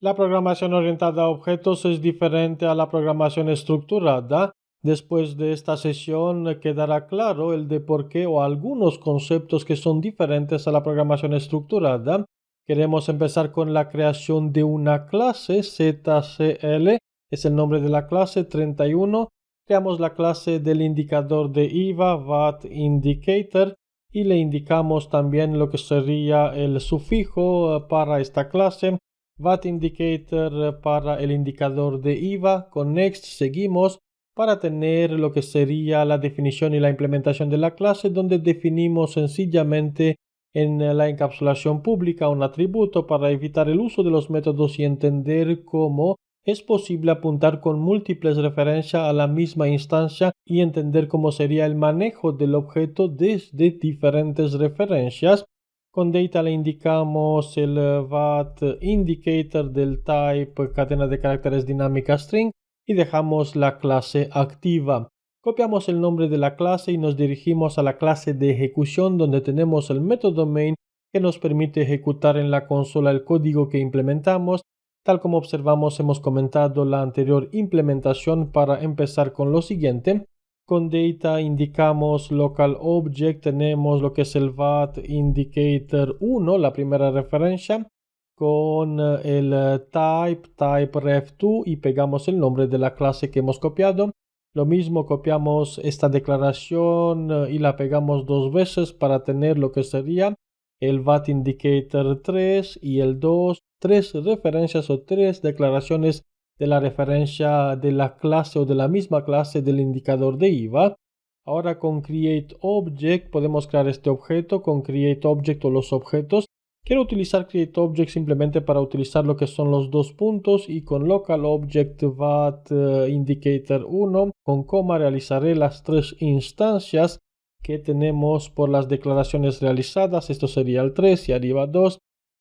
La programación orientada a objetos es diferente a la programación estructurada. Después de esta sesión quedará claro el de por qué o algunos conceptos que son diferentes a la programación estructurada. Queremos empezar con la creación de una clase. ZCL es el nombre de la clase 31. Creamos la clase del indicador de IVA, VAT Indicator, y le indicamos también lo que sería el sufijo para esta clase. VAT Indicator para el indicador de IVA. Con Next seguimos para tener lo que sería la definición y la implementación de la clase, donde definimos sencillamente en la encapsulación pública un atributo para evitar el uso de los métodos y entender cómo es posible apuntar con múltiples referencias a la misma instancia y entender cómo sería el manejo del objeto desde diferentes referencias. Con data le indicamos el VAT indicator del type cadena de caracteres dinámica string y dejamos la clase activa. Copiamos el nombre de la clase y nos dirigimos a la clase de ejecución, donde tenemos el método main que nos permite ejecutar en la consola el código que implementamos. Tal como observamos, hemos comentado la anterior implementación. Para empezar con lo siguiente, con data indicamos local object, tenemos lo que es el VAT indicator 1, la primera referencia, con el type ref2, y pegamos el nombre de la clase que hemos copiado. Lo mismo, copiamos esta declaración y la pegamos dos veces para tener lo que sería el VAT indicator 3 y el 2, tres referencias o tres declaraciones de la referencia de la clase o de la misma clase del indicador de IVA. Ahora con create object podemos crear este objeto. Con create object o los objetos, quiero utilizar create object simplemente para utilizar lo que son los dos puntos, y con local object VAT indicator 1 con coma realizaré las tres instancias que tenemos por las declaraciones realizadas. Esto sería el 3 y arriba 2,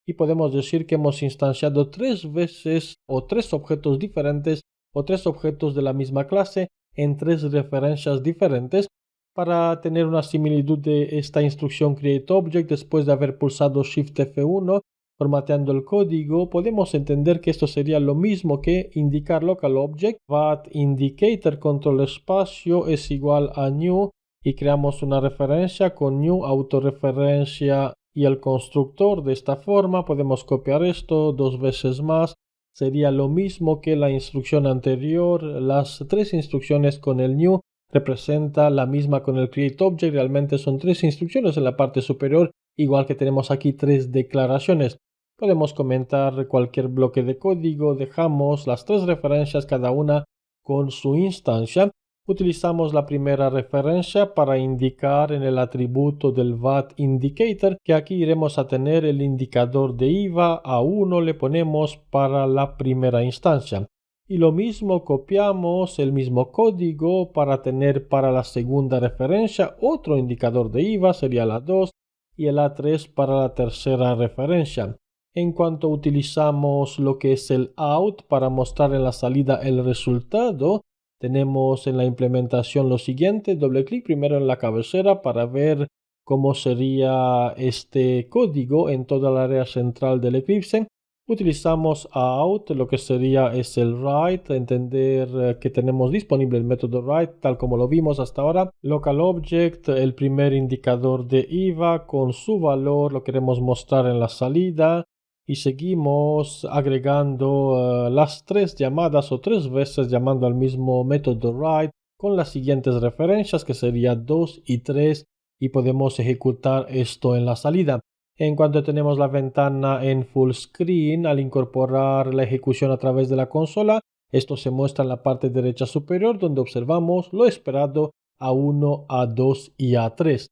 y podemos decir que hemos instanciado tres veces o tres objetos diferentes o tres objetos de la misma clase en tres referencias diferentes. Para tener una similitud de esta instrucción create object, después de haber pulsado Shift F1 formateando el código, podemos entender que esto sería lo mismo que indicar local object VAT indicator control espacio es igual a new, y creamos una referencia con new autorreferencia y el constructor. De esta forma podemos copiar esto dos veces más. Sería lo mismo que la instrucción anterior. Las tres instrucciones con el new representa la misma con el create object. Realmente son tres instrucciones en la parte superior, igual que tenemos aquí tres declaraciones. Podemos comentar cualquier bloque de código. Dejamos las tres referencias cada una con su instancia. Utilizamos la primera referencia para indicar en el atributo del VAT indicator que aquí iremos a tener el indicador de IVA. A 1 le ponemos para la primera instancia. Y lo mismo, copiamos el mismo código para tener para la segunda referencia otro indicador de IVA, sería la 2, y el A3 para la tercera referencia. En cuanto utilizamos lo que es el out para mostrar en la salida el resultado, tenemos en la implementación lo siguiente. Doble clic primero en la cabecera para ver cómo sería este código en toda la área central del Eclipse. Utilizamos out, lo que sería es el write, entender que tenemos disponible el método write tal como lo vimos hasta ahora. Local object, el primer indicador de IVA con su valor, lo queremos mostrar en la salida. Y seguimos agregando las tres llamadas o tres veces llamando al mismo método write con las siguientes referencias, que sería 2 y 3, y podemos ejecutar esto en la salida. En cuanto tenemos la ventana en full screen, al incorporar la ejecución a través de la consola, esto se muestra en la parte derecha superior, donde observamos lo esperado A1, A2 y A3.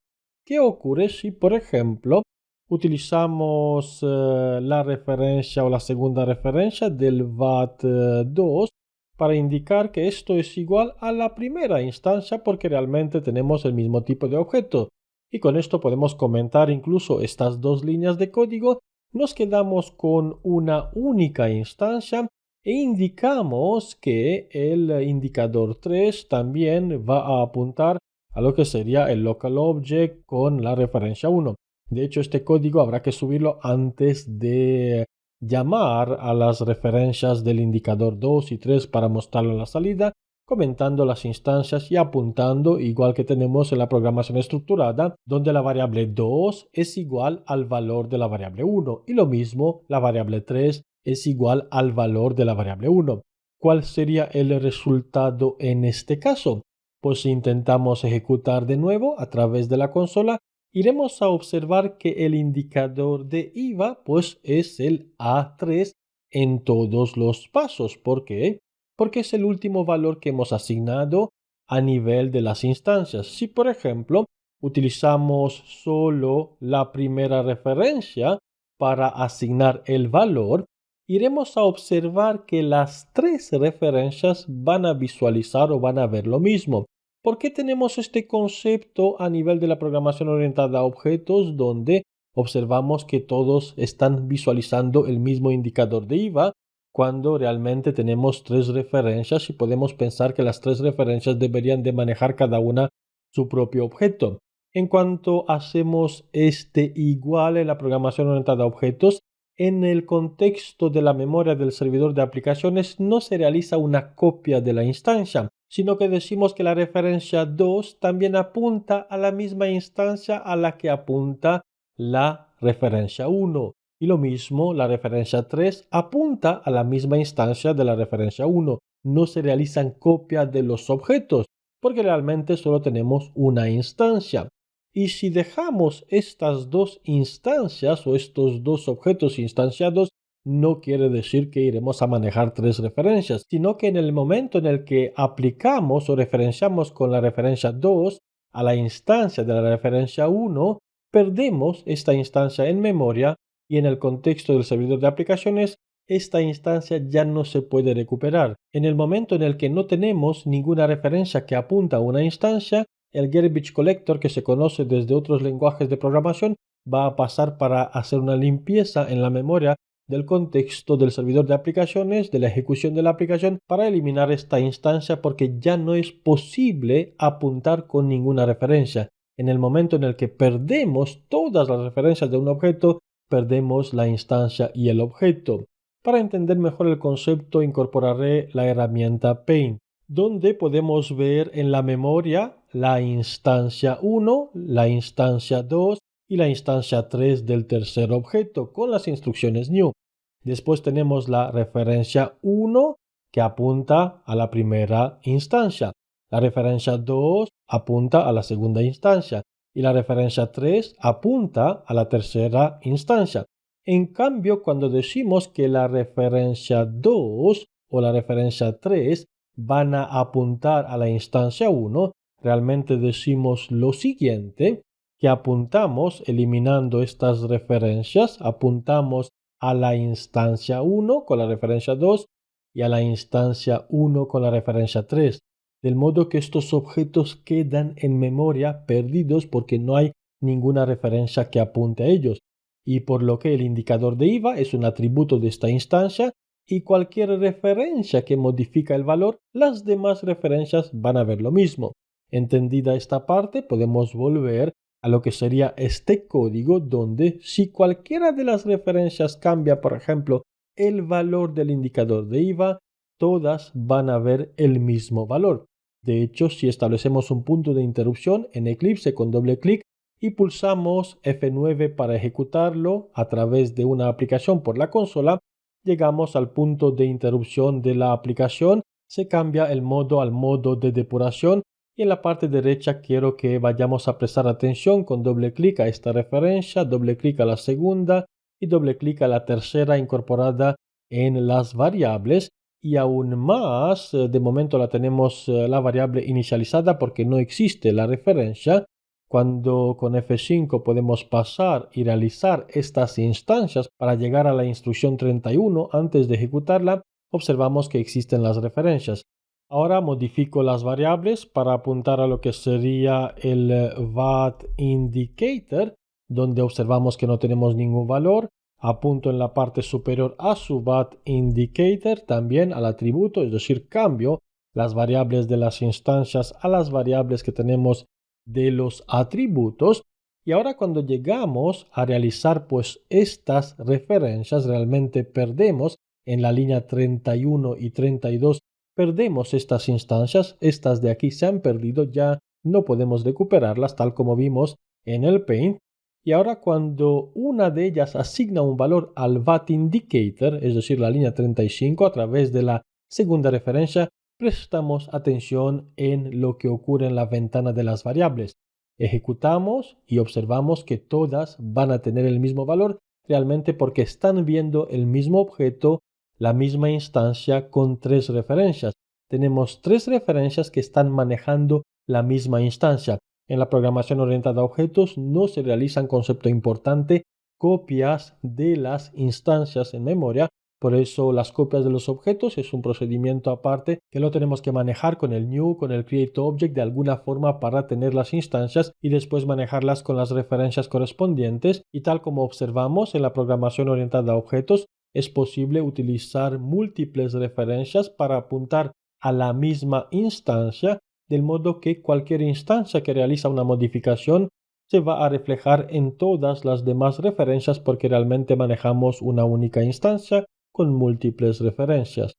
¿Qué ocurre si, por ejemplo, utilizamos la referencia o la segunda referencia del VAT2 para indicar que esto es igual a la primera instancia, porque realmente tenemos el mismo tipo de objeto? Y con esto podemos comentar incluso estas dos líneas de código. Nos quedamos con una única instancia e indicamos que el indicador 3 también va a apuntar a lo que sería el local object con la referencia 1. De hecho, este código habrá que subirlo antes de llamar a las referencias del indicador 2 y 3 para mostrarle la salida, comentando las instancias y apuntando, igual que tenemos en la programación estructurada, donde la variable 2 es igual al valor de la variable 1 y lo mismo la variable 3 es igual al valor de la variable 1. ¿Cuál sería el resultado en este caso? Pues si intentamos ejecutar de nuevo a través de la consola, iremos a observar que el indicador de IVA pues es el A3 en todos los pasos. ¿Por qué? Porque es el último valor que hemos asignado a nivel de las instancias. Si por ejemplo utilizamos solo la primera referencia para asignar el valor, iremos a observar que las tres referencias van a visualizar o van a ver lo mismo. ¿Por qué tenemos este concepto a nivel de la programación orientada a objetos donde observamos que todos están visualizando el mismo indicador de IVA cuando realmente tenemos tres referencias y podemos pensar que las tres referencias deberían de manejar cada una su propio objeto? En cuanto hacemos este igual en la programación orientada a objetos, en el contexto de la memoria del servidor de aplicaciones no se realiza una copia de la instancia, sino que decimos que la referencia 2 también apunta a la misma instancia a la que apunta la referencia 1. Y lo mismo, la referencia 3 apunta a la misma instancia de la referencia 1. No se realizan copias de los objetos, porque realmente solo tenemos una instancia. Y si dejamos estas dos instancias o estos dos objetos instanciados, no quiere decir que iremos a manejar tres referencias, sino que en el momento en el que aplicamos o referenciamos con la referencia 2 a la instancia de la referencia 1, perdemos esta instancia en memoria y en el contexto del servidor de aplicaciones, esta instancia ya no se puede recuperar. En el momento en el que no tenemos ninguna referencia que apunta a una instancia, el garbage collector, que se conoce desde otros lenguajes de programación, va a pasar para hacer una limpieza en la memoria del contexto del servidor de aplicaciones, de la ejecución de la aplicación, para eliminar esta instancia porque ya no es posible apuntar con ninguna referencia. En el momento en el que perdemos todas las referencias de un objeto, perdemos la instancia y el objeto. Para entender mejor el concepto, incorporaré la herramienta Paint, donde podemos ver en la memoria la instancia 1, la instancia 2 y la instancia 3 del tercer objeto con las instrucciones new. Después tenemos la referencia 1 que apunta a la primera instancia. La referencia 2 apunta a la segunda instancia y la referencia 3 apunta a la tercera instancia. En cambio, cuando decimos que la referencia 2 o la referencia 3 van a apuntar a la instancia 1, realmente decimos lo siguiente, que apuntamos eliminando estas referencias, apuntamos a la instancia 1 con la referencia 2 y a la instancia 1 con la referencia 3, del modo que estos objetos quedan en memoria perdidos porque no hay ninguna referencia que apunte a ellos, y por lo que el indicador de IVA es un atributo de esta instancia y cualquier referencia que modifica el valor, las demás referencias van a ver lo mismo. Entendida esta parte, podemos volver a lo que sería este código donde si cualquiera de las referencias cambia, por ejemplo, el valor del indicador de IVA, todas van a ver el mismo valor. De hecho, si establecemos un punto de interrupción en Eclipse con doble clic y pulsamos F9 para ejecutarlo a través de una aplicación por la consola, llegamos al punto de interrupción de la aplicación, se cambia el modo al modo de depuración y en la parte derecha quiero que vayamos a prestar atención con doble clic a esta referencia, doble clic a la segunda y doble clic a la tercera incorporada en las variables y aún más, de momento la tenemos la variable inicializada porque no existe la referencia. Cuando con F5 podemos pasar y realizar estas instancias para llegar a la instrucción 31 antes de ejecutarla, observamos que existen las referencias. Ahora modifico las variables para apuntar a lo que sería el VAT indicator, donde observamos que no tenemos ningún valor. Apunto en la parte superior a su VAT indicator, también al atributo, es decir, cambio las variables de las instancias a las variables que tenemos de los atributos Y ahora cuando llegamos a realizar pues estas referencias, realmente perdemos en la línea 31 y 32, perdemos estas instancias, estas de aquí se han perdido, ya no podemos recuperarlas tal como vimos en el Paint. Y ahora cuando una de ellas asigna un valor al VAT indicator, es decir, la línea 35 a través de la segunda referencia, prestamos atención en lo que ocurre en la ventana de las variables. Ejecutamos y observamos que todas van a tener el mismo valor realmente porque están viendo el mismo objeto, la misma instancia con tres referencias. Tenemos tres referencias que están manejando la misma instancia. En la programación orientada a objetos no se realizan, concepto importante, copias de las instancias en memoria. Por eso las copias de los objetos es un procedimiento aparte que lo tenemos que manejar con el new, con el create object de alguna forma para tener las instancias y después manejarlas con las referencias correspondientes. Y tal como observamos en la programación orientada a objetos, es posible utilizar múltiples referencias para apuntar a la misma instancia, del modo que cualquier instancia que realiza una modificación se va a reflejar en todas las demás referencias porque realmente manejamos una única instancia con múltiples referencias.